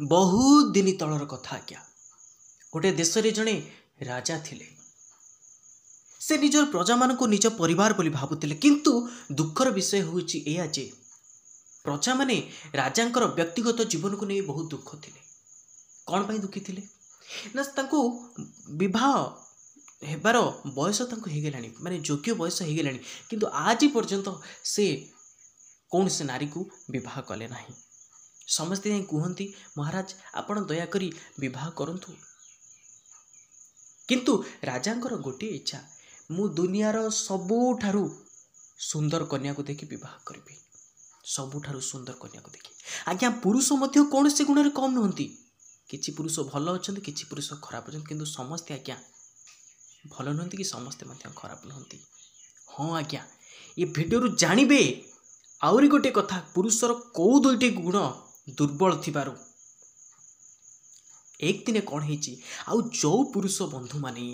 बहुत दिन तलर कथा आज्ञा। गोटे देश रे जड़े राजा थिले। से निजर प्रजा मान को निज परिवार बोली भावुतिले, किंतु दुखर विषय होउछि एया जे प्रजा माने राजांकर व्यक्तिगत जीवन को नहीं बहुत दुख थिले। कौन पाई दुखी थिले ना तांको विवाह हेबार बयस तांको हे गेलानी, माने योग्य बयस हे गेलानी, किंतु आज पर्यंत से कौन से नारी को विवाह कले नाही। समस्ते जाई कहती महाराज आपण दयाकरी विवाह करंतु, किंतु राजांकर गोटे इच्छा, मु दुनियार सबुठारु सुंदर कन्या को देखि विवाह करी। सबुठारु सुंदर कन्या को देखि आज्ञा पुरुष मध्य कौन से गुण कम नुहंती। किछि पुरुष भल अछंती, किछि पुरुष खराब अछंती, किंतु समस्ते आज्ञा भल नुहंती कि समस्ते मध्य खराब नुहंती। हाँ आज्ञा, ये भिडियो जानिबे आउरी गोटे कथा, पुरुषर कौ दुईटी गुण दुर्बल थिबारु एक दिने कौन हेची, आउ जो पुरुष बंधु माने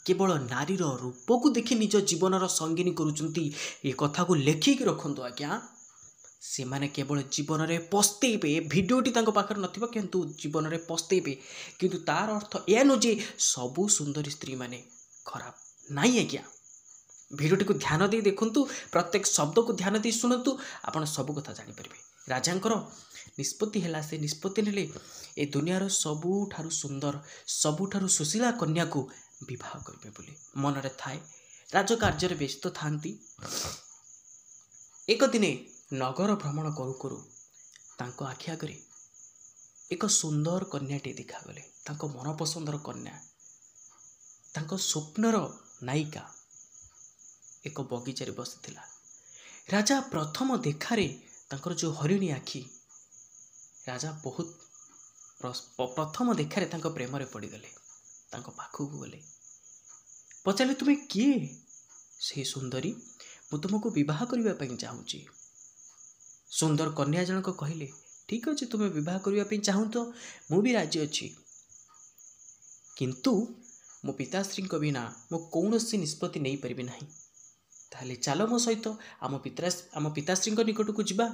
केवल नारीर रूप को देखि निज जीवनर संगिनी करुचंती, ये कथा को लेखिक रखंतु आज्ञा। से माने केवल जीवन में पस्तेबे। भिडियोटी तांको पाखर नथिबा किंतु जीवन में पस्तेबे, किंतु तार अर्थ ए न जे सबु सुंदर स्त्री माने खराब नाई आज्ञा। भिडियोटी को ध्यान दे देखंतु, प्रत्येक शब्द को ध्यान दे शुणंतु, आपण सब कथा जानि परिबे। राजांकर निष्पत्ति हैला, से निष्पत्ति नेले ए दुनियार सबुठारु सुंदर सबुठारु सुशीला कन्या को विवाह करिबे बोली मनरे थाए। राजकार्य व्यस्त थांती। एक दिने नगर भ्रमण करू करू तांको आखि आगरे एक सुंदर कन्याटे देखागले। तांको मनपसंदर कन्या, तांको स्वप्नर नायिका एक बगीचारे बसिथिला। राजा प्रथम देखारे तांकर जो हरिणी आखि, राजा बहुत प्रथम देखारे तांको प्रेम रे पड़ी गले। तांको पाखु गले, पचारे तुम्हें किए? से सुंदरी, मु तुमको विवाह करबा पई चाहूची। सुंदर कन्या जनक कहले, ठीक अच्छे तुम्हें विवाह करने चाहूँ तो मु भी राजी अच्छी, किंतु मो पिताश्री बिना मु कौन सी निष्पत्ति नहीं पारि ना। ताहले चलो मो सहित आम पिताश्री निकट को जीवा,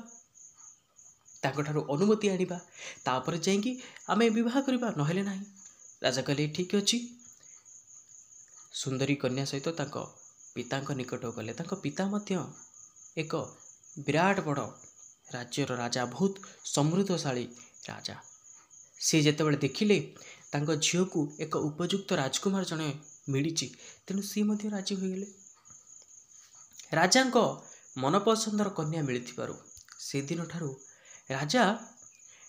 तांको अनुमति आनिबा, तापर जाइकी आमे विवाह करबा, नहेले नाही। राजा कहले ठीक अच्छी। सुंदरी कन्या सहित तांको पिता निकट गले। तांको पिता मध्य एक विराट बड़ राज्यर राजा, बहुत समृद्धशाली राजा। से जेतेबेले देखिले तांको झील को एक उपयुक्त राजकुमार जने मिली, तेणु सी मध्य राजी हो गले। राजा मनपसंदर कन्या मिलिथिबारु से दिन ठारू राजा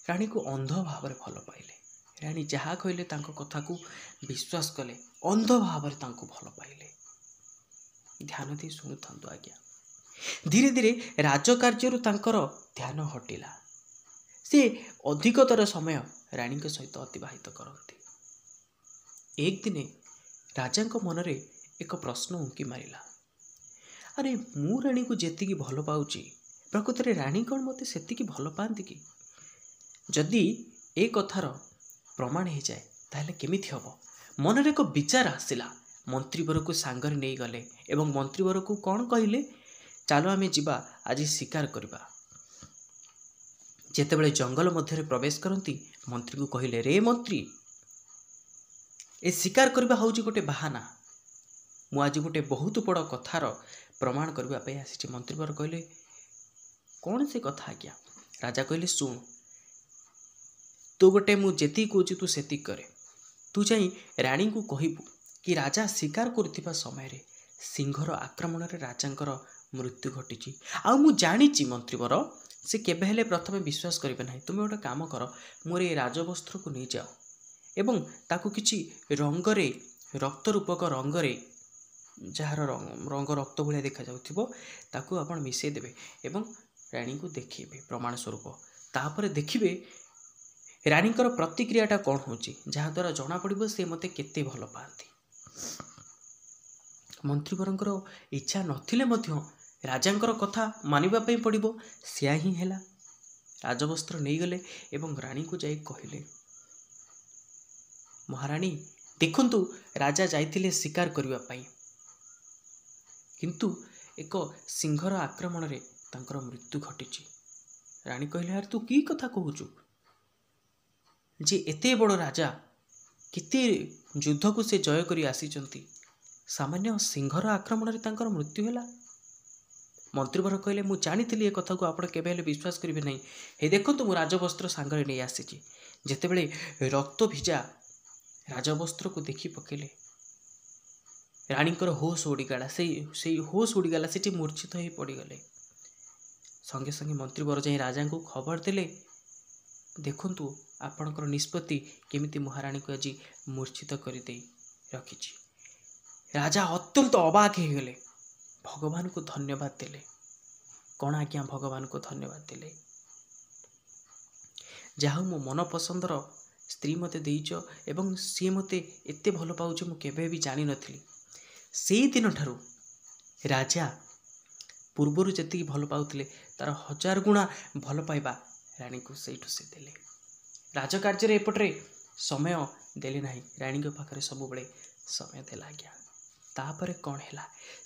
रानी को अंध भाव में भल पाइले। रानी जहाँ कहले तांको कथा को विश्वास कले, अंध भाव में तांको भल पाइले। ध्यान दे शुणुथांतु आज्ञा। धीरे धीरे राजकार्य तांकर ध्यान हटिला। से अधिकतर समय रानी के सहित अतिबाहित करते। एक दिने राजा मनरे एक प्रश्न उंकी मारिला, अरे मु रानी को जेतिकी भल पाउची, प्रकृत में रानी कौन मते सेतिकी भल पाती कि? जदि ए कथार प्रमाण हो जाए ताहले केमिति हबो? मनरे एक विचार आसिला। मंत्रीवर को सांगरे नहीं गले एवं मंत्रीवर को कौन कहले, चलो आमे जिबा आज शिकार करबा। जेतेबेले जंगल मध्य प्रवेश करती मंत्री को कहले, रे मंत्री, ए शिकार करबा हौची गोटे बहाना। मु आज गोटे बहुत बड़ कथार प्रमाण करबा पे आसी। मंत्रीवर कहले, कौन से कथा आज्ञा? राजा कहले, सुन, तू गोटे मु जेती कहूँ तू सेती करे। तू जाई रानी को कहबू कि राजा शिकार करथिबा समय रे सिंहर आक्रमण रे राजांकर मृत्यु घटी। आ मु जानिची मंत्रीवर से केबे हेले प्रथमे विश्वास करिबे नाही। तुमे गोटे काम कर, मोर ए राजवस्त्र को नहीं जाओ एवं ताकू किछि रंगरे, रक्त रूपक रंगरे, जार रंग रक्त भलिया देखा जाउथिबो, ताकू आपण मिसै देबे एवं रानी को देखिबे प्रमाण स्वरूप। तापर देखिबे रानीकर प्रतिक्रियाटा कौन होची, जहाँ द्वारा जना पड़िबो से मते केते भल पाती। मंत्रीवरंकर इच्छा नथिले मध्य राजांकर कथा मानिबा पई पड़िबो, सिया ही हैला। राजवस्त्र नहीं गले एवं रानी को जाई कहिले, महारानी देखंतु राजा जाइथिले शिकार करिबा पई, किंतु एक सिंहर आक्रमण रे तांकर मृत्यु घटी। रानी कहले, यार तू की कथा कहूचु? ଯେ ଏତେ ବଡ଼ ରାଜା କେତେ ଯୁଦ୍ଧକୁ ସେ ଜୟ କରି ଆସିଛନ୍ତି, ସାମାନ୍ୟ ସିଂହର ଆକ୍ରମଣରେ ତାଙ୍କର ମୃତ୍ୟୁ ହେଲା। ମନ୍ତ୍ରୀବର କହିଲେ, ମୁଁ ଜାଣିଥିଲି ଏ କଥାକୁ ଆପଣ କେବେ ହେଲେ ବିଶ୍ୱାସ କରିବେ ନାହିଁ। ହେ ଦେଖନ୍ତୁ, ମୁଁ ରାଜବସ୍ତ୍ର ସାଙ୍ଗରେ ନେଇ ଆସିଛି। ଯେତେବେଳେ ରକ୍ତ ଭିଜା ରାଜବସ୍ତ୍ରକୁ ଦେଖି ପକେଇଲେ, ରାଣୀଙ୍କର ହୋସ୍ ଉଡ଼ିଗଲା। ସେଇ ହୋସ୍ ଉଡ଼ିଗଲା, ସେଠି ମୂର୍ଚ୍ଛିତ ହୋଇ ପଡ଼ିଗଲେ। ସଙ୍ଗେ ସଙ୍ଗେ ମନ୍ତ୍ରୀବର ଯାଇ ରାଜାଙ୍କୁ ଖବର ଦେଲେ, ଦେଖନ୍ତୁ ଆପଣଙ୍କର ନିଷ୍ପତ୍ତି କେମିତି ମହାରାଣୀକୁ ଆଜି ମୂର୍ଚ୍ଛିତ କରିଦେଇ ରଖିଛି। ରାଜା ଅତ୍ୟନ୍ତ ଅବାକ୍ ହେଇଗଲେ, ଭଗବାନଙ୍କୁ ଧନ୍ୟବାଦ ଦେଲେ। କ'ଣ ଆଜ୍ଞା ଭଗବାନଙ୍କୁ ଧନ୍ୟବାଦ ଦେଲେ? ଯାହା ହଉ ମୋ ମନ ପସନ୍ଦର ସ୍ତ୍ରୀ ମୋତେ ଦେଇଛ ଏବଂ ସିଏ ମୋତେ ଏତେ ଭଲ ପାଉଛି ମୁଁ କେବେ ବି ଜାଣିନଥିଲି। ସେଇଦିନଠାରୁ ରାଜା ପୂର୍ବରୁ ଯେତିକି ଭଲ ପାଉଥିଲେ ତାର 1000 ଗୁଣା ଭଲ ପାଇବା ରାଣୀକୁ ସେଇଠୁ ସେ ଦେଲେ। ରାଜକାର୍ଯ୍ୟରେ ଏପଟରେ ସମୟ ଦେଲେ ନାହିଁ, ରାଣୀଙ୍କ ପାଖରେ ସବୁବେଳେ ସମୟ ଦେଲା ଆଜ୍ଞା। ତାପରେ କ'ଣ ହେଲା,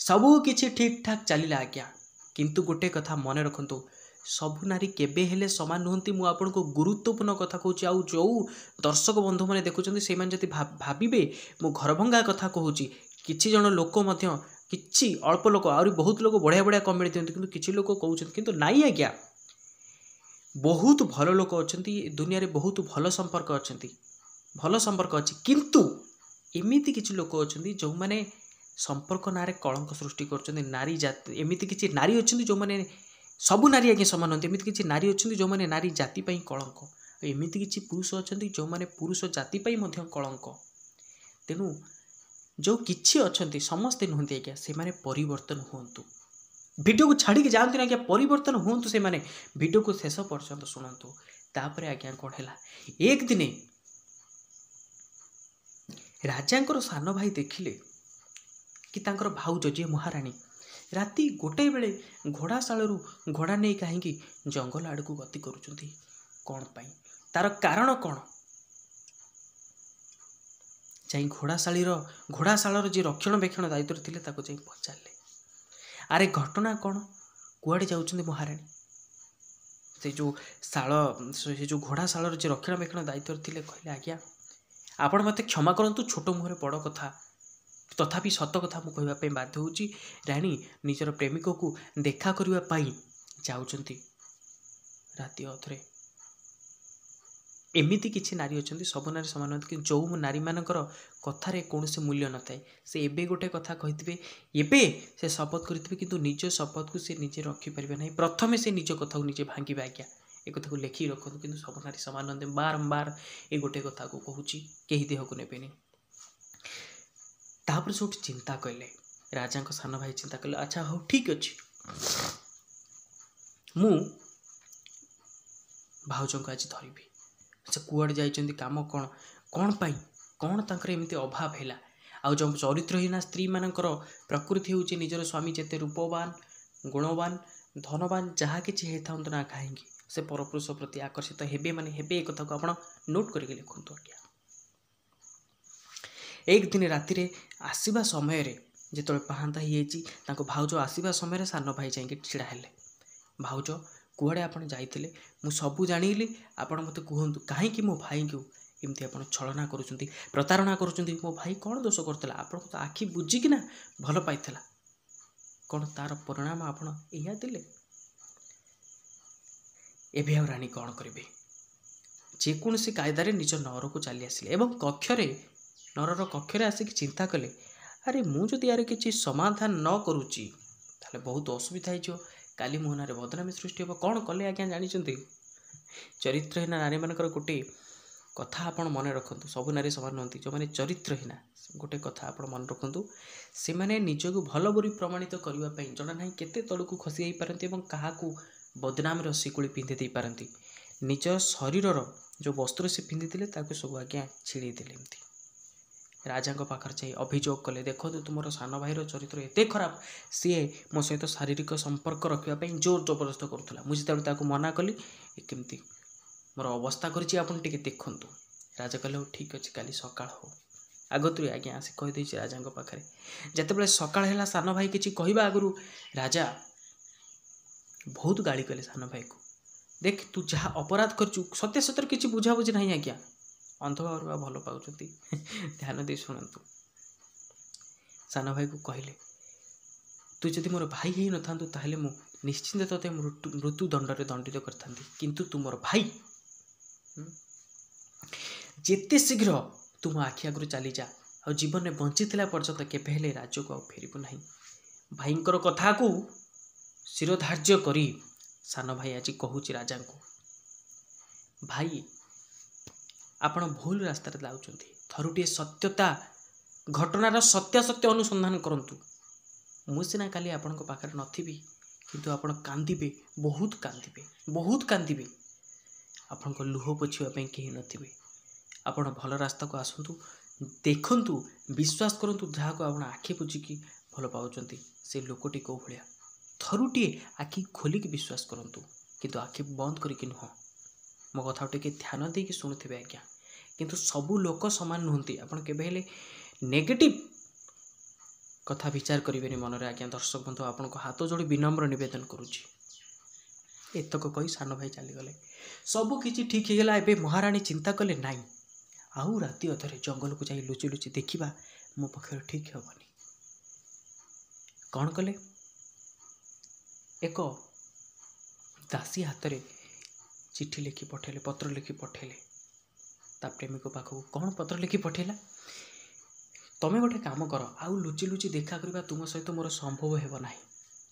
ସବୁ କିଛି ଠିକ୍ ଠାକ୍ ଚାଲିଲା ଆଜ୍ଞା। କିନ୍ତୁ ଗୋଟେ କଥା ମନେ ରଖନ୍ତୁ, ସବୁ ନାରୀ କେବେ ହେଲେ ସମାନ ନୁହନ୍ତି। ମୁଁ ଆପଣଙ୍କୁ ଗୁରୁତ୍ୱପୂର୍ଣ୍ଣ କଥା କହୁଛି। ଆଉ ଯେଉଁ ଦର୍ଶକ ବନ୍ଧୁମାନେ ଦେଖୁଛନ୍ତି ସେମାନେ ଯଦି ଭାବିବେ ମୁଁ ଘରଭଙ୍ଗା କଥା କହୁଛି, କିଛି ଜଣ ଲୋକ ମଧ୍ୟ, କିଛି ଅଳ୍ପ ଲୋକ, ଆହୁରି ବହୁତ ଲୋକ ବଢ଼ିଆ ବଢ଼ିଆ କମେଡ଼ି ଦିଅନ୍ତି, କିନ୍ତୁ କିଛି ଲୋକ କହୁଛନ୍ତି, କିନ୍ତୁ ନାଇଁ ଆଜ୍ଞା, ବହୁତ ଭଲ ଲୋକ ଅଛନ୍ତି ଦୁନିଆରେ, ବହୁତ ଭଲ ସମ୍ପର୍କ ଅଛି। କିନ୍ତୁ ଏମିତି କିଛି ଲୋକ ଅଛନ୍ତି ଯେଉଁମାନେ ସମ୍ପର୍କ ନାଁରେ କଳଙ୍କ ସୃଷ୍ଟି କରୁଛନ୍ତି। ନାରୀ ଜାତି, ଏମିତି କିଛି ନାରୀ ଅଛନ୍ତି ଯେଉଁମାନେ, ସବୁ ନାରୀ ଆଜ୍ଞା ସମାନ ନୁହନ୍ତି, ଏମିତି କିଛି ନାରୀ ଅଛନ୍ତି ଯେଉଁମାନେ ନାରୀ ଜାତି ପାଇଁ କଳଙ୍କ, ଏମିତି କିଛି ପୁରୁଷ ଅଛନ୍ତି ଯେଉଁମାନେ ପୁରୁଷ ଜାତି ପାଇଁ ମଧ୍ୟ କଳଙ୍କ। ତେଣୁ ଯେଉଁ କିଛି ଅଛନ୍ତି, ସମସ୍ତେ ନୁହନ୍ତି ଆଜ୍ଞା, ସେମାନେ ପରିବର୍ତ୍ତନ ହୁଅନ୍ତୁ। ଭିଡ଼ିଓକୁ ଛାଡ଼ିକି ଯାଆନ୍ତୁନି ଆଜ୍ଞା, ପରିବର୍ତ୍ତନ ହୁଅନ୍ତୁ ସେମାନେ। ଭିଡ଼ିଓକୁ ଶେଷ ପର୍ଯ୍ୟନ୍ତ ଶୁଣନ୍ତୁ। ତାପରେ ଆଜ୍ଞା କ'ଣ ହେଲା, ଏକ ଦିନେ ରାଜାଙ୍କର ସାନ ଭାଇ ଦେଖିଲେ କି ତାଙ୍କର ଭାଉଜ ଯିଏ ମହାରାଣୀ ରାତି 1 ବେଳେ ଘୋଡ଼ାଶାଳରୁ ଘୋଡ଼ା ନେଇ କାହିଁକି ଜଙ୍ଗଲ ଆଡ଼କୁ ଗତି କରୁଛନ୍ତି, କ'ଣ ପାଇଁ, ତାର କାରଣ କ'ଣ? ଯାଇ ଘୋଡ଼ାଶାଳର ଯିଏ ରକ୍ଷଣାବେକ୍ଷଣ ଦାୟିତ୍ୱରେ ଥିଲେ ତାକୁ ଯାଇ ପଚାରିଲେ, ଆରେ ଘଟଣା କ'ଣ, କୁଆଡ଼େ ଯାଉଛନ୍ତି ମହାରାଣୀ? ସେ ଯେଉଁ ଘୋଡ଼ାଶାଳର ଯିଏ ରକ୍ଷଣାବେକ୍ଷଣ ଦାୟିତ୍ୱରେ ଥିଲେ କହିଲେ, ଆଜ୍ଞା ଆପଣ ମୋତେ କ୍ଷମା କରନ୍ତୁ, ଛୋଟ ମୁହଁରେ ବଡ଼ କଥା, ତଥାପି ସତ କଥା ମୁଁ କହିବା ପାଇଁ ବାଧ୍ୟ ହେଉଛି। ରାଣୀ ନିଜର ପ୍ରେମିକକୁ ଦେଖା କରିବା ପାଇଁ ଯାଉଛନ୍ତି ରାତି ଅଧରେ। ଏମିତି କିଛି ନାରୀ ଅଛନ୍ତି, ସବୁ ନାରୀ ସମାନ ନୁହନ୍ତି, କିନ୍ତୁ ଯେଉଁ ନାରୀମାନଙ୍କର କଥାରେ କୌଣସି ମୂଲ୍ୟ ନଥାଏ, ସେ ଏବେ ଗୋଟେ କଥା କହିଥିବେ, ଏବେ ସେ ଶପଥ କରିଥିବେ, କିନ୍ତୁ ନିଜ ଶପଥକୁ ସେ ନିଜେ ରଖିପାରିବେ ନାହିଁ। ପ୍ରଥମେ ସେ ନିଜ କଥାକୁ ନିଜେ ଭାଙ୍ଗିବେ ଆଜ୍ଞା। ଏ କଥାକୁ ଲେଖିକି ରଖନ୍ତୁ, କିନ୍ତୁ ସବୁ ନାରୀ ସମାନ ନୁହନ୍ତି। ବାରମ୍ବାର ଏ ଗୋଟେ କଥାକୁ କହୁଛି, କେହି ଦେହକୁ ନେବେନି। ତାପରେ ସବୁଠି ଚିନ୍ତା କଲେ, ରାଜାଙ୍କ ସାନ ଭାଇ ଚିନ୍ତା କଲେ, ଆଚ୍ଛା ହଉ ଠିକ୍ ଅଛି, ମୁଁ ଭାଉଜଙ୍କୁ ଆଜି ଧରିବି। ସେ କୁଆଡ଼େ ଯାଇଛନ୍ତି, କାମ କ'ଣ ପାଇଁ, କ'ଣ ତାଙ୍କର ଏମିତି ଅଭାବ ହେଲା? ଆଉ ଯେଉଁ ଚରିତ୍ରହୀନା ସ୍ତ୍ରୀମାନଙ୍କର ପ୍ରକୃତି ହେଉଛି ନିଜର ସ୍ୱାମୀ ଯେତେ ରୂପବାନ, ଗୁଣବାନ, ଧନବାନ ଯାହା କିଛି ହେଇଥାନ୍ତୁ ନା କାହିଁକି, ସେ ପରପୁରୁଷ ପ୍ରତି ଆକର୍ଷିତ ହେବେ ମାନେ ହେବେ। ଏ କଥାକୁ ଆପଣ ନୋଟ୍ କରିକି ଲେଖନ୍ତୁ ଆଜ୍ଞା। ଏକ ଦିନ ରାତିରେ ଆସିବା ସମୟରେ ଯେତେବେଳେ ପାହାନ୍ତା ହେଇଯାଇଛି, ତାଙ୍କ ଭାଉଜ ଆସିବା ସମୟରେ ସାନ ଭାଇ ଯାଇକି ଛିଡ଼ା ହେଲେ, ଭାଉଜ କୁଆଡ଼େ ଆପଣ ଯାଇଥିଲେ? ମୁଁ ସବୁ ଜାଣିଲି, ଆପଣ ମୋତେ କୁହନ୍ତୁ, କାହିଁକି ମୋ ଭାଇଙ୍କୁ ଏମିତି ଆପଣ ଛଳନା କରୁଛନ୍ତି, ପ୍ରତାରଣା କରୁଛନ୍ତି? ମୋ ଭାଇ କ'ଣ ଦୋଷ କରୁଥିଲା? ଆପଣଙ୍କୁ ତ ଆଖି ବୁଜିକିନା ଭଲ ପାଇଥିଲା, କ'ଣ ତାର ପରିଣାମ ଆପଣ ଏଇଆ ଦେଲେ? ଏବେ ଆଉ ରାଣୀ କ'ଣ କରିବେ? ଯେକୌଣସି କାୟଦାରେ ନିଜ ନଅରକୁ ଚାଲି ଆସିଲେ ଏବଂ ନଅରର କକ୍ଷରେ ଆସିକି ଚିନ୍ତା କଲେ, ଆରେ ମୁଁ ଯଦି ୟାର କିଛି ସମାଧାନ ନ କରୁଛି ତାହେଲେ ବହୁତ ଅସୁବିଧା ହେଇଯିବ, କାଲି ମୋ ନାଁରେ ବଦନାମୀ ସୃଷ୍ଟି ହେବ। କ'ଣ କଲେ ଆଜ୍ଞା ଜାଣିଛନ୍ତି? ଚରିତ୍ରହୀନା ନାରୀମାନଙ୍କର ଗୋଟେ କଥା ଆପଣ ମନେ ରଖନ୍ତୁ, ସବୁ ନାରୀ ସମାନ ନୁହନ୍ତି। ଯେଉଁମାନେ ଚରିତ୍ରହୀନା, ଗୋଟେ କଥା ଆପଣ ମନେ ରଖନ୍ତୁ, ସେମାନେ ନିଜକୁ ଭଲ ବୋଲି ପ୍ରମାଣିତ କରିବା ପାଇଁ ଜଣା ନାହିଁ କେତେ ତଳକୁ ଖସି ଯାଇପାରନ୍ତି ଏବଂ କାହାକୁ ବଦନାମର ଶିକୁଳି ପିନ୍ଧି ଦେଇପାରନ୍ତି। ନିଜ ଶରୀରର ଯେଉଁ ବସ୍ତ୍ର ସେ ପିନ୍ଧିଥିଲେ ତାକୁ ସବୁ ଆଜ୍ଞା ଛିଡ଼େଇ ଦେଲେ। ଏମିତି ରାଜାଙ୍କ ପାଖରେ ଯାଇ ଅଭିଯୋଗ କଲେ, ଦେଖନ୍ତୁ ତୁମର ସାନ ଭାଇର ଚରିତ୍ର ଏତେ ଖରାପ, ସିଏ ମୋ ସହିତ ଶାରୀରିକ ସମ୍ପର୍କ ରଖିବା ପାଇଁ ଜୋର ଜବରଦସ୍ତ କରୁଥିଲା। ମୁଁ ଯେତେବେଳେ ତାକୁ ମନା କଲି, କେମିତି ମୋର ଅବସ୍ଥା କରିଛି ଆପଣ ଟିକେ ଦେଖନ୍ତୁ। ରାଜା କହିଲେ, ହଉ ଠିକ୍ ଅଛି, କାଲି ସକାଳ ହଉ। ଆଗତୁରି ଆଜ୍ଞା ଆସି କହିଦେଇଛି ରାଜାଙ୍କ ପାଖରେ। ଯେତେବେଳେ ସକାଳ ହେଲା, ସାନ ଭାଇ କିଛି କହିବା ଆଗରୁ ରାଜା ବହୁତ ଗାଳି କଲେ ସାନ ଭାଇକୁ, ଦେଖ ତୁ ଯାହା ଅପରାଧ କରିଛୁ ସତ୍ୟ ସତ୍ୟରେ କିଛି ବୁଝାବୁଝି ନାହିଁ ଆଜ୍ଞା, अंध अरुआ भल पाउछंती। ध्यान दे शुणु। सान भाई को कहले तू जदि मोर भाई ही न थांतु ताहले मु निश्चिंत तते मृत्यु दंडरे दंडित करथांती, किंतु तू मोर भाई। जेते शीघ्र तू मो आखि आगु चली जा आ जीवन में बंची पर्यंत केबे हेले राज्य को फेरबू नहीं। भाईंकर कथा को शिरोधार्य करी सान भाई आज कहूची राजा को, भाई आपण भूल रास्ता जाउछंती, थरुटिए सत्यता घटनार सत्यासत्य अनुसंधान करंतु। मु सिना काली आपण पाखरे नथिबी, किंतु आपण कांदिबे, बहुत कांदिबे, बहुत कांदिबे। आपण को लुह पोछिबा पई केही नथिबे। आपण भल रास्ता को आसंतु, देखंतु, विश्वास करंतु जहा को आपण आखि पुछिकी भल पाउछंती से लोकटी को भलिया थरुटिए आखि खोलिक विश्वास करंतु, किंतु आखि बंद करिक नुह। मो कथा टिके ध्यान देकी शुणुथिबे आज्ञा, किंतु सबु लोक समान नुहंती। आपण केबे हेले नेगेटिव कथा विचार करेंगे मन में आज्ञा। दर्शक बंधु आपण को हाथ जोड़ी विनम्र निवेदन करुच्ची। एतक कही सान भाई चलीगले। सबू किछि ठीक होगा। एबे महारानी चिंता कले नाई आउ राति अधरे जंगल को जाई लुचि लुचि देखा मो पक्षर ठीक हेबनी। कौन कले एक दासी हाथ में चिठी लिखि पठेले, पत्र लिखि पठेले ता प्रेमिक पाखक। कौन पत्र लिखि पठेला, तमें गोटे काम कर, आउ लुचि लुचि देखा करबा तुम सहित मोर संभव हेब नाही।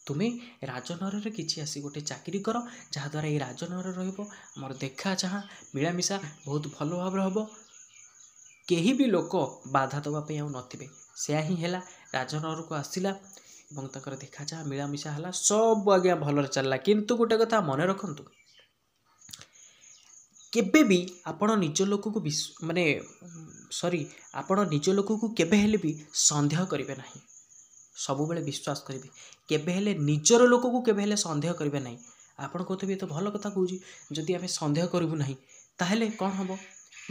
तुम्हें राजनगर किसी आसी गोटे चाकरी कर, जहाद्वारा ये राजनगर रहिबो, मोर देखा चाह मिलामिशा बहुत भल भाव हम, केही भी लोक बाधा दवाई आउ नथिबे। से ही है राजनगर को आसला और तकर देखा चाह मिलामिशा है, सब आज्ञा भल चलला। किंतु गोटे कथा मन रखंतु, केबे भी आपण निज लोक को माने सॉरी आपण निज लोक को केबे हेले भी संदेह करिवे नाही, सब बेले विश्वास करिवे। केबे हेले निजर लोक को केबे हेले संदेह करिवे नाही। आपण कहते तो भल कथा कहूँ, जदि आम संदेह करूँ ना ताहले कौन हम।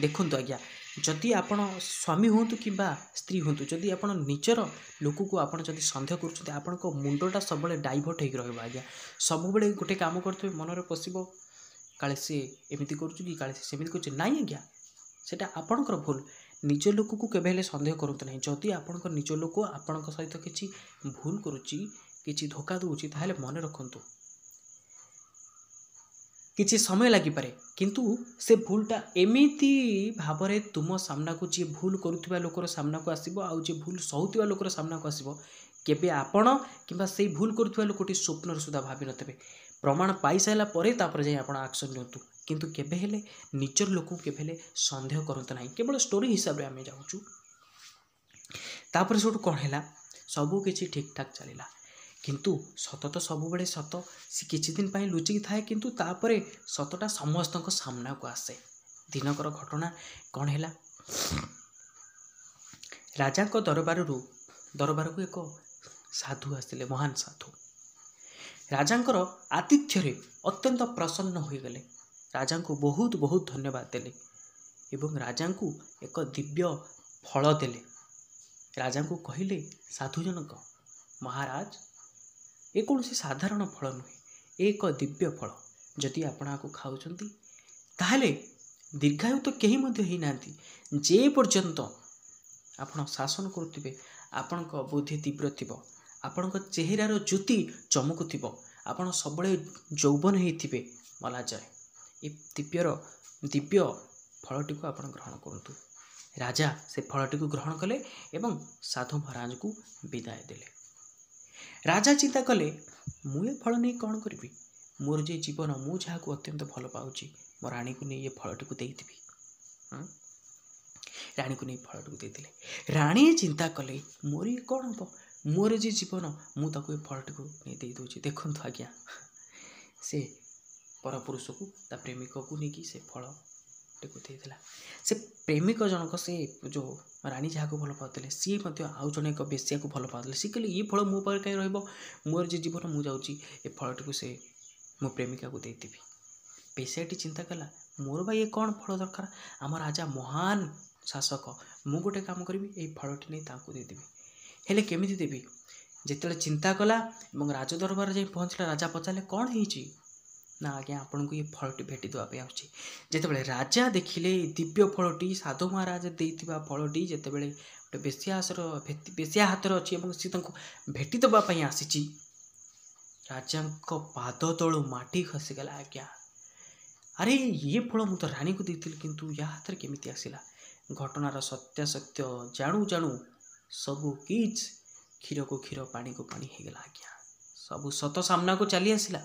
देखंतु आज्ञा, जदि आपण स्वामी हूँ कि स्त्री हूँ, जदि आपण निजर लोक को आपण जदि संदेह करुँच, आपण मुंडटा सब डाइवर्ट होकर रहा आज्ञा। सब बेले गोटे काम करते मनरे पशिबो काले सी एमती करुँ कि काले सेमती कर नाई आज्ञा, सेटा आपणकर भूल। निज लोक को केबे हेले संदेह करते नहीं। जदि आपणकर निज लोक आपण सहित किसी भूल करुच्ची, किसी धोखा दूची, ताहले मन रखंतु किसी समय लगी पारे, किंतु से भूलटा एमिति भाव में तुम सामना को जी भूल करुवा लोकर सामना को आसब, आउ जी भूल सहुवा लोकर सामना को आसब, केबे आपण किंबा से भूल करुवा लोकटी स्वप्न सुधा भावी नथिबे। प्रमाण पाई सारा पर जाए आप एक्शन नियंतु, किंतु केबे हेले निजर लोक केबे हेले संदेह करते नहीं। केवल स्टोरी हिसाब से आम जाऊँ। तापर सब कौन है, सबू किसी ठीक ठाक चलला, किंतु सत तो सब बड़े सत सी किछि दिन पाई लुचिकी थाए, किंतु तापरे सतटा समस्त सामना को आसे। दिनकर घटना कौन है, राजा को दरबार को एक साधु आसते, महान साधु। राजांकर आतिथ्य अत्यंत प्रसन्न हो गले, राजा को बहुत बहुत धन्यवाद देले एवं राजा को एक दिव्य फल देले। राजा को कहले साधुजनक, महाराज ये कौन सी साधारण फल नुहे, एक दिव्य फल। जदि आपण को खाऊंती ताहले दीर्घायु तो कहीं ही नांती। जे पर्यंत आपण शासन करुथिबे, आपण बुद्धि तीव्र थिबो, आपण चेहरार ज्योति चमकुथिबो, आपण सबले यौवन होइथिबे मला जाए। ये दिव्य फलटी को आपण ग्रहण करंतु। राजा से फलटी को ग्रहण कले एवं साधु महाराज को विदाय देले। राजा चिंता कले, मुझे फल नहीं कौन करी, मोर जे जीवन मु जहाँ को अत्यंत भल पाऊँगी, मो राणी को नहीं ये फलटी को देती। राणी को नहीं फलटी को देते। राणी चिंता कले, मोर ये कौन हम, मोर जे जीवन मुझे ये फलटी को नहीं दे दूची। देखु आज्ञा, से पर पुरुष को ता प्रेमिक को लेकिन से फल को देला। से प्रेमिक जनक से जो राणी जहाँ को भल पाते सी आउ जन एक बेसिया को भल पाते, सी कहले ये फल मो पर कहीं रोर जे जीवन मुझे ये फलटी को से मो प्रेमिका को देती। बेसियाटी चिंता कला, मोर भाई ये कौन फल दरकार, आम राजा महान शासक, मु गोटे काम करी ये फलटी नहीं ताकू देदेवी। हेले केमिति देवी, जिते चिंता कला राजदरबार जाए पहुँचला। राजा पचारे कौन है ନା ଆଜ୍ଞା ଆପଣଙ୍କୁ ଏ ଫଳଟି ଭେଟି ଦେବା ପାଇଁ ଆସୁଛି। ଯେତେବେଳେ ରାଜା ଦେଖିଲେ ଦିବ୍ୟ ଫଳଟି, ସାଧୁ ମହାରାଜ ଦେଇଥିବା ଫଳଟି ଯେତେବେଳେ ଗୋଟେ ବେଶ୍ୟା ହାତରେ ଅଛି ଏବଂ ସେ ତାଙ୍କୁ ଭେଟି ଦେବା ପାଇଁ ଆସିଛି, ରାଜାଙ୍କ ପାଦ ତଳୁ ମାଟି ଖସିଗଲା। ଆଜ୍ଞା ଆରେ ଇଏ ଫଳ ମୁଁ ତ ରାଣୀକୁ ଦେଇଥିଲି, କିନ୍ତୁ ୟା ହାତରେ କେମିତି ଆସିଲା? ଘଟଣାର ସତ୍ୟାସତ୍ୟ ଜାଣୁ ଜାଣୁ ସବୁ କିଚ୍ କ୍ଷୀରକୁ କ୍ଷୀର ପାଣିକୁ ପାଣି ହେଇଗଲା। ଆଜ୍ଞା ସବୁ ସତ ସାମ୍ନାକୁ ଚାଲି ଆସିଲା।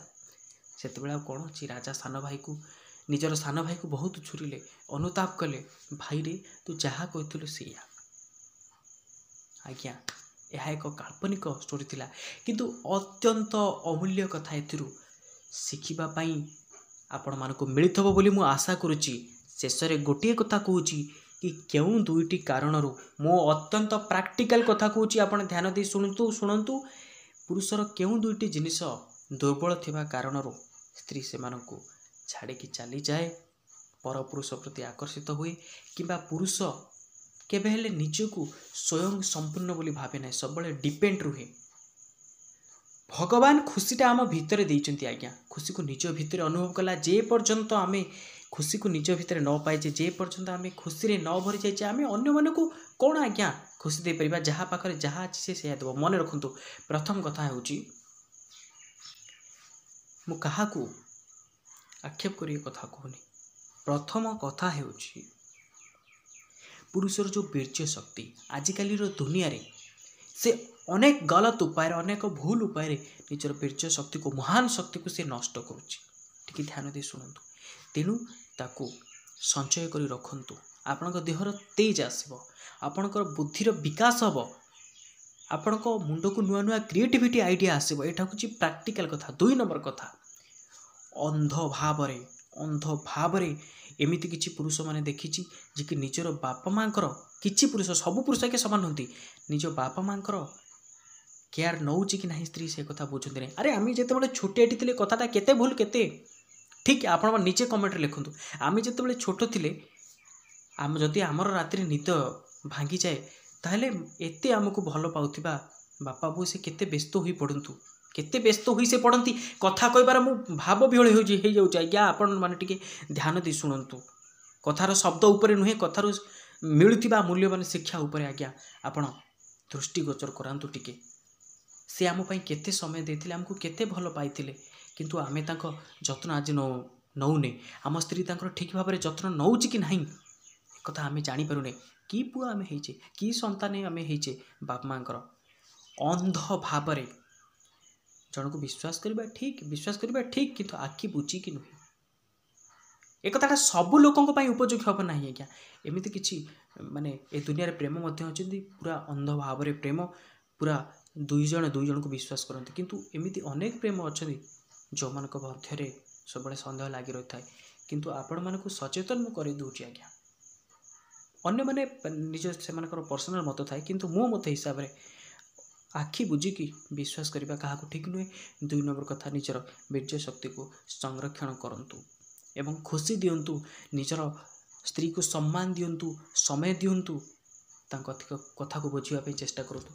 ସେତେବେଳେ ଆଉ କ'ଣ ଅଛି, ରାଜା ନିଜର ସାନ ଭାଇକୁ ବହୁତ ଛୁରିଲେ, ଅନୁତାପ କଲେ, ଭାଇରେ ତୁ ଯାହା କହିଥିଲୁ ସେଇଆ। ଆଜ୍ଞା ଏହା ଏକ କାଳ୍ପନିକ ଷ୍ଟୋରି ଥିଲା, କିନ୍ତୁ ଅତ୍ୟନ୍ତ ଅମୂଲ୍ୟ କଥା ଏଥିରୁ ଶିଖିବା ପାଇଁ ଆପଣମାନଙ୍କୁ ମିଳିଥିବ ବୋଲି ମୁଁ ଆଶା କରୁଛି। ଶେଷରେ ଗୋଟିଏ କଥା କହୁଛି କି କେଉଁ ଦୁଇଟି କାରଣରୁ, ମୁଁ ଅତ୍ୟନ୍ତ ପ୍ରାକ୍ଟିକାଲ କଥା କହୁଛି, ଆପଣ ଧ୍ୟାନ ଦେଇ ଶୁଣନ୍ତୁ। ପୁରୁଷର କେଉଁ ଦୁଇଟି ଜିନିଷ ଦୁର୍ବଳ ଥିବା କାରଣରୁ ସ୍ତ୍ରୀ ସେମାନଙ୍କୁ ଛାଡ଼ିକି ଚାଲିଯାଏ, ପରପୁରୁଷ ପ୍ରତି ଆକର୍ଷିତ ହୁଏ, କିମ୍ବା ପୁରୁଷ କେବେ ହେଲେ ନିଜକୁ ସ୍ୱୟଂ ସମ୍ପୂର୍ଣ୍ଣ ବୋଲି ଭାବେ ନାହିଁ, ସବୁବେଳେ ଡିପେଣ୍ଡ ରୁହେ। ଭଗବାନ ଖୁସିଟା ଆମ ଭିତରେ ଦେଇଛନ୍ତି। ଆଜ୍ଞା ଖୁସିକୁ ନିଜ ଭିତରେ ଅନୁଭବ କଲା ଯେ ପର୍ଯ୍ୟନ୍ତ ଆମେ ଖୁସିକୁ ନିଜ ଭିତରେ ନ ପାଇଛେ, ଯେ ପର୍ଯ୍ୟନ୍ତ ଆମେ ଖୁସିରେ ନ ଭରି ଯାଇଛେ, ଆମେ ଅନ୍ୟମାନଙ୍କୁ କ'ଣ ଆଜ୍ଞା ଖୁସି ଦେଇପାରିବା? ଯାହା ପାଖରେ ଯାହା ଅଛି ସେ ସେଇଆ ଦେବ। ମନେ ରଖନ୍ତୁ, ପ୍ରଥମ କଥା ହେଉଛି, ମୁଁ କାହାକୁ ଆକ୍ଷେପ କରି କଥା କହୁନି। ପ୍ରଥମ କଥା ହେଉଛି ପୁରୁଷର ଯେଉଁ ବୀର୍ଯ୍ୟ ଶକ୍ତି, ଆଜିକାଲିର ଦୁନିଆରେ ସେ ଅନେକ ଗଲତ ଉପାୟରେ, ଅନେକ ଭୁଲ ଉପାୟରେ ନିଜର ବୀର୍ଯ୍ୟ ଶକ୍ତିକୁ, ମହାନ ଶକ୍ତିକୁ ସେ ନଷ୍ଟ କରୁଛି। ଟିକେ ଧ୍ୟାନ ଦେଇ ଶୁଣନ୍ତୁ। ତେଣୁ ତାକୁ ସଞ୍ଚୟ କରି ରଖନ୍ତୁ। ଆପଣଙ୍କ ଦେହର ତେଜ ଆସିବ, ଆପଣଙ୍କର ବୁଦ୍ଧିର ବିକାଶ ହେବ, ଆପଣଙ୍କ ମୁଣ୍ଡକୁ ନୂଆ ନୂଆ କ୍ରିଏଟିଭିଟି ଆଇଡ଼ିଆ ଆସିବ। ଏଇଟା ହେଉଛି ପ୍ରାକ୍ଟିକାଲ କଥା। 2 ନମ୍ବର କଥା, ଅନ୍ଧ ଭାବରେ ଏମିତି କିଛି ପୁରୁଷମାନେ ଦେଖିଛି ଯେ କି ନିଜର ବାପା ମାଙ୍କର, କିଛି ପୁରୁଷ, ସବୁ ପୁରୁଷ ଏକେ ସମାନ ନୁହନ୍ତି, ନିଜ ବାପା ମାଙ୍କର କେୟାର ନେଉଛି କି ନାହିଁ ସ୍ତ୍ରୀ, ସେ କଥା ବୁଝନ୍ତି ନାହିଁ। ଆରେ ଆମେ ଯେତେବେଳେ ଛୋଟିଆଟି ଥିଲେ, କଥାଟା କେତେ ଭୁଲ କେତେ ଠିକ୍ ଆପଣ ନିଜେ କମେଣ୍ଟରେ ଲେଖନ୍ତୁ। ଆମେ ଯେତେବେଳେ ଛୋଟ ଥିଲେ, ଯଦି ଆମର ରାତିରେ ନିଦ ଭାଙ୍ଗିଯାଏ, ତାହେଲେ ଏତେ ଆମକୁ ଭଲ ପାଉଥିବା ବାପା ବୋଉ ସେ କେତେ ବ୍ୟସ୍ତ ହୋଇ ପଡ଼ନ୍ତି। କଥା କହିବାର ମୁଁ ଭାବ ବିହଳ ହେଇଯାଉଛି। ଆଜ୍ଞା ଆପଣମାନେ ଟିକେ ଧ୍ୟାନ ଦେଇ ଶୁଣନ୍ତୁ। କଥାର ଶବ୍ଦ ଉପରେ ନୁହେଁ, କଥାରୁ ମିଳୁଥିବା ମୂଲ୍ୟବାନ ଶିକ୍ଷା ଉପରେ ଆଜ୍ଞା ଆପଣ ଦୃଷ୍ଟିଗୋଚର କରାନ୍ତୁ ଟିକେ। ସେ ଆମ ପାଇଁ କେତେ ସମୟ ଦେଇଥିଲେ, ଆମକୁ କେତେ ଭଲ ପାଇଥିଲେ, କିନ୍ତୁ ଆମେ ତାଙ୍କ ଯତ୍ନ ଆଜି ନେଉନେ। ଆମ ସ୍ତ୍ରୀ ତାଙ୍କର ଠିକ୍ ଭାବରେ ଯତ୍ନ ନେଉଛି କି ନାହିଁ, ଏକଥା ଆମେ ଜାଣିପାରୁନେ। କି ପୁଅ ଆମେ ହେଇଛେ, କି ସନ୍ତାନ ଆମେ ହେଇଛେ ବାପା ମାଙ୍କର। ଅନ୍ଧ ଭାବରେ ଜଣକୁ ବିଶ୍ୱାସ କରିବା ଠିକ୍, କିନ୍ତୁ ଆଖି ବୁଜିକି ନୁହେଁ। ଏ କଥାଟା ସବୁ ଲୋକଙ୍କ ପାଇଁ ଉପଯୋଗୀ ହେବ ନାହିଁ। ଆଜ୍ଞା ଏମିତି କିଛି ମାନେ ଏ ଦୁନିଆରେ ପ୍ରେମ ମଧ୍ୟ ଅଛନ୍ତି, ପୁରା ଅନ୍ଧ ଭାବରେ ପ୍ରେମ, ପୁରା ଦୁଇ ଜଣକୁ ବିଶ୍ୱାସ କରନ୍ତି। କିନ୍ତୁ ଏମିତି ଅନେକ ପ୍ରେମ ଅଛନ୍ତି ଯେଉଁମାନଙ୍କ ମଧ୍ୟରେ ସବୁବେଳେ ସନ୍ଦେହ ଲାଗି ରହିଥାଏ। କିନ୍ତୁ ଆପଣମାନଙ୍କୁ ସଚେତନ ମୁଁ କରିଦେଉଛି। ଆଜ୍ଞା ଅନ୍ୟମାନେ ସେମାନଙ୍କର ପର୍ସନାଲ ମତ ଥାଏ, କିନ୍ତୁ ମୋ ମତ ହିସାବରେ ଆଖି ବୁଜିକି ବିଶ୍ୱାସ କରିବା କାହାକୁ ଠିକ୍ ନୁହେଁ। 2 ନମ୍ବର କଥା, ନିଜର ବୀର୍ଯ୍ୟ ଶକ୍ତିକୁ ସଂରକ୍ଷଣ କରନ୍ତୁ ଏବଂ ଖୁସି ଦିଅନ୍ତୁ। ନିଜର ସ୍ତ୍ରୀକୁ ସମ୍ମାନ ଦିଅନ୍ତୁ, ସମୟ ଦିଅନ୍ତୁ, ତାଙ୍କ କଥାକୁ ବୁଝିବା ପାଇଁ ଚେଷ୍ଟା କରନ୍ତୁ।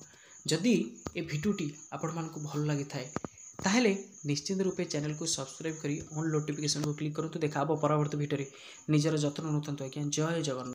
ଯଦି ଏ ଭିଡ଼ିଓଟି ଆପଣମାନଙ୍କୁ ଭଲ ଲାଗିଥାଏ, ତାହେଲେ ନିଶ୍ଚିତ ରୂପେ ଚ୍ୟାନେଲକୁ ସବସ୍କ୍ରାଇବ୍ କରି ଅନ୍ ନୋଟିଫିକେସନକୁ କ୍ଲିକ୍ କରନ୍ତୁ। ଦେଖା ହେବ ପରବର୍ତ୍ତୀ ଭିଡ଼ିଓରେ। ନିଜର ଯତ୍ନ ନେଉଥାନ୍ତୁ। ଆଜ୍ଞା ଜୟ ଜଗନ୍ନାଥ।